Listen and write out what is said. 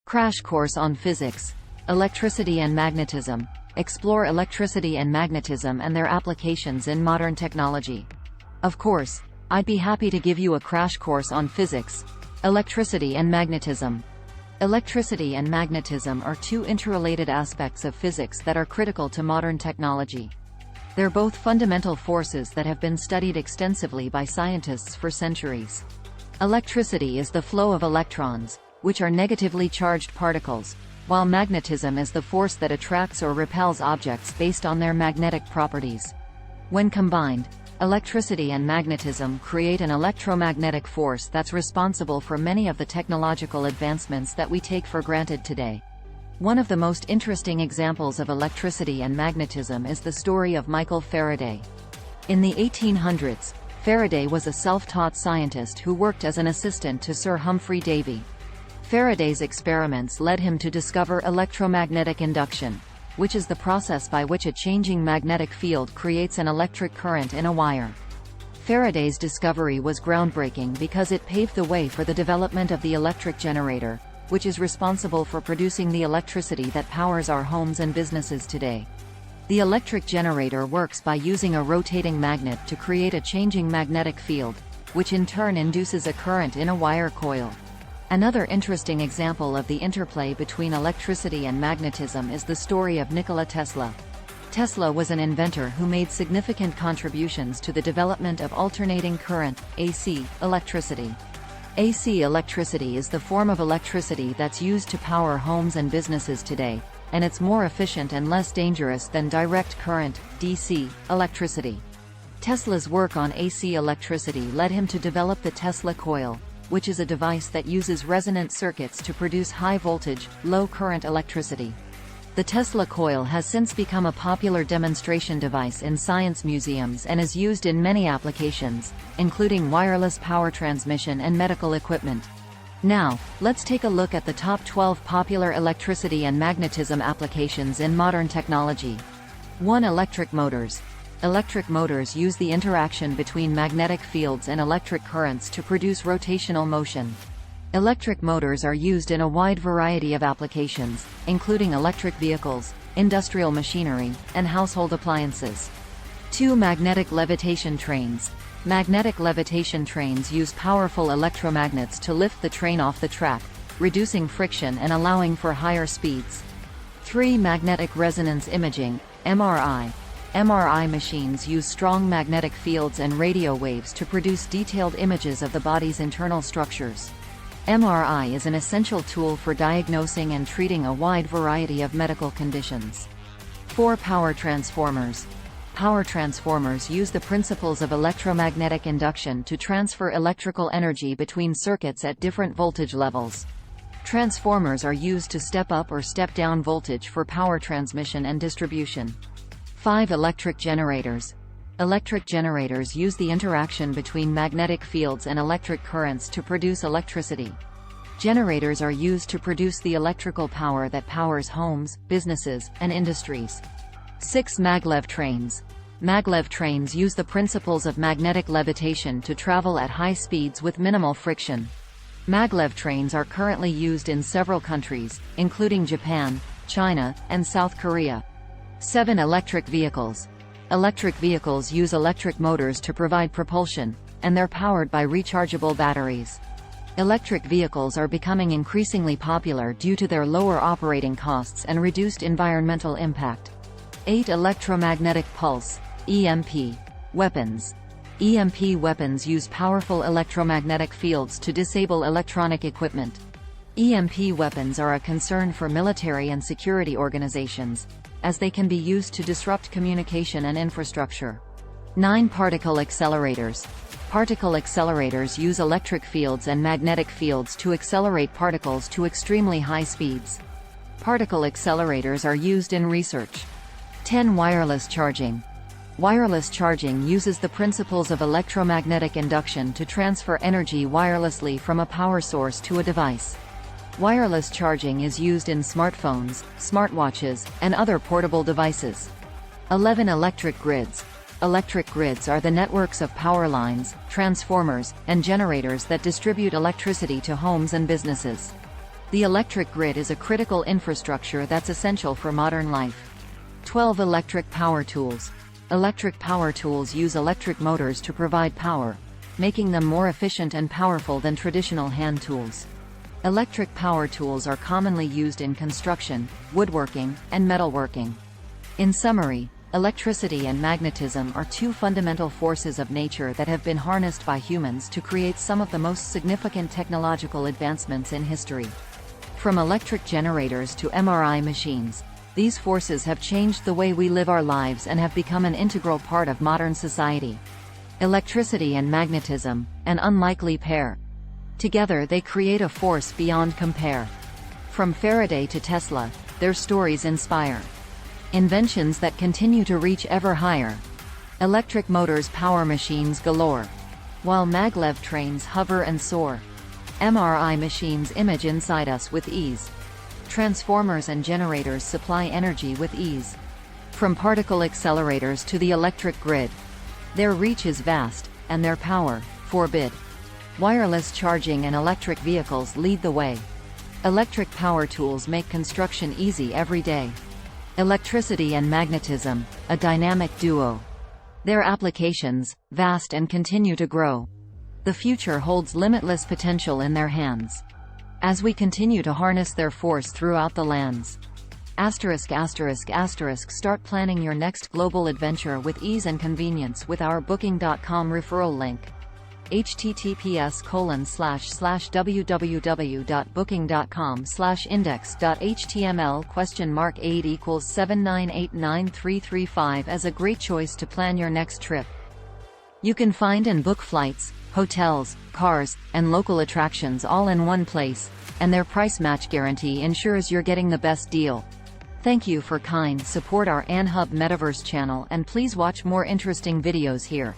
Crash course on physics, electricity and magnetism. Explore electricity and magnetism and their applications in modern technology. Of course, I'd be happy to give you a crash course on physics, electricity and magnetism. Electricity and magnetism are two interrelated aspects of physics that are critical to modern technology. They're both fundamental forces that have been studied extensively by scientists for centuries. Electricity is the flow of electrons, which are negatively charged particles, while magnetism is the force that attracts or repels objects based on their magnetic properties. When combined, electricity and magnetism create an electromagnetic force that's responsible for many of the technological advancements that we take for granted today. One of the most interesting examples of electricity and magnetism is the story of Michael Faraday. In the 1800s, Faraday was a self-taught scientist who worked as an assistant to Sir Humphry Davy. Faraday's experiments led him to discover electromagnetic induction, which is the process by which a changing magnetic field creates an electric current in a wire. Faraday's discovery was groundbreaking because it paved the way for the development of the electric generator, which is responsible for producing the electricity that powers our homes and businesses today. The electric generator works by using a rotating magnet to create a changing magnetic field, which in turn induces a current in a wire coil. Another interesting example of the interplay between electricity and magnetism is the story of Nikola Tesla. Tesla was an inventor who made significant contributions to the development of alternating current, AC, electricity. AC electricity is the form of electricity that's used to power homes and businesses today, and it's more efficient and less dangerous than direct current, DC, electricity. Tesla's work on AC electricity led him to develop the Tesla coil, which is a device that uses resonant circuits to produce high-voltage, low-current electricity. The Tesla coil has since become a popular demonstration device in science museums and is used in many applications, including wireless power transmission and medical equipment. Now, let's take a look at the top 12 popular electricity and magnetism applications in modern technology. 1. Electric motors. Electric motors use the interaction between magnetic fields and electric currents to produce rotational motion. Electric motors are used in a wide variety of applications, including electric vehicles, industrial machinery, and household appliances. 2. Magnetic levitation trains. Magnetic levitation trains use powerful electromagnets to lift the train off the track, reducing friction and allowing for higher speeds. 3. Magnetic resonance imaging, MRI. MRI machines use strong magnetic fields and radio waves to produce detailed images of the body's internal structures. MRI is an essential tool for diagnosing and treating a wide variety of medical conditions. 4. Power transformers. Power transformers use the principles of electromagnetic induction to transfer electrical energy between circuits at different voltage levels. Transformers are used to step up or step down voltage for power transmission and distribution. 5. Electric generators. Electric generators use the interaction between magnetic fields and electric currents to produce electricity. Generators are used to produce the electrical power that powers homes, businesses, and industries. 6. Maglev trains. Maglev trains use the principles of magnetic levitation to travel at high speeds with minimal friction. Maglev trains are currently used in several countries, including Japan, China, and South Korea. 7. Electric vehicles. Electric vehicles use electric motors to provide propulsion, and they're powered by rechargeable batteries. Electric vehicles are becoming increasingly popular due to their lower operating costs and reduced environmental impact. 8. Electromagnetic pulse, EMP, weapons. EMP weapons use powerful electromagnetic fields to disable electronic equipment. EMP weapons are a concern for military and security organizations, as they can be used to disrupt communication and infrastructure. 9. Particle accelerators. Particle accelerators use electric fields and magnetic fields to accelerate particles to extremely high speeds. Particle accelerators are used in research. 10. Wireless charging. Wireless charging uses the principles of electromagnetic induction to transfer energy wirelessly from a power source to a device. Wireless charging is used in smartphones, smartwatches, and other portable devices. 11. Electric grids. Electric grids are the networks of power lines, transformers, and generators that distribute electricity to homes and businesses. The electric grid is a critical infrastructure that's essential for modern life. 12 electric power tools. Electric power tools use electric motors to provide power, making them more efficient and powerful than traditional hand tools. Electric power tools are commonly used in construction, woodworking, and metalworking. In summary, electricity and magnetism are two fundamental forces of nature that have been harnessed by humans to create some of the most significant technological advancements in history. From electric generators to MRI machines, these forces have changed the way we live our lives and have become an integral part of modern society. Electricity and magnetism, an unlikely pair. Together they create a force beyond compare. From Faraday to Tesla, their stories inspire inventions that continue to reach ever higher. Electric motors power machines galore, while maglev trains hover and soar. MRI machines image inside us with ease. Transformers and generators supply energy with ease. From particle accelerators to the electric grid, their reach is vast, and their power, forbid. Wireless charging and electric vehicles lead the way. Electric power tools make construction easy every day. Electricity and magnetism, a dynamic duo. Their applications, vast and continue to grow. The future holds limitless potential in their hands, as we continue to harness their force throughout the lands. *****. Start planning your next global adventure with ease and convenience with our Booking.com referral link. https://www.booking.com/index.html $8 = 7989335 as a great choice to plan your next trip. You can find and book flights, hotels, cars, and local attractions all in one place, and their price match guarantee ensures you're getting the best deal. Thank you for kind support our AnHub Metaverse channel, and please watch more interesting videos here.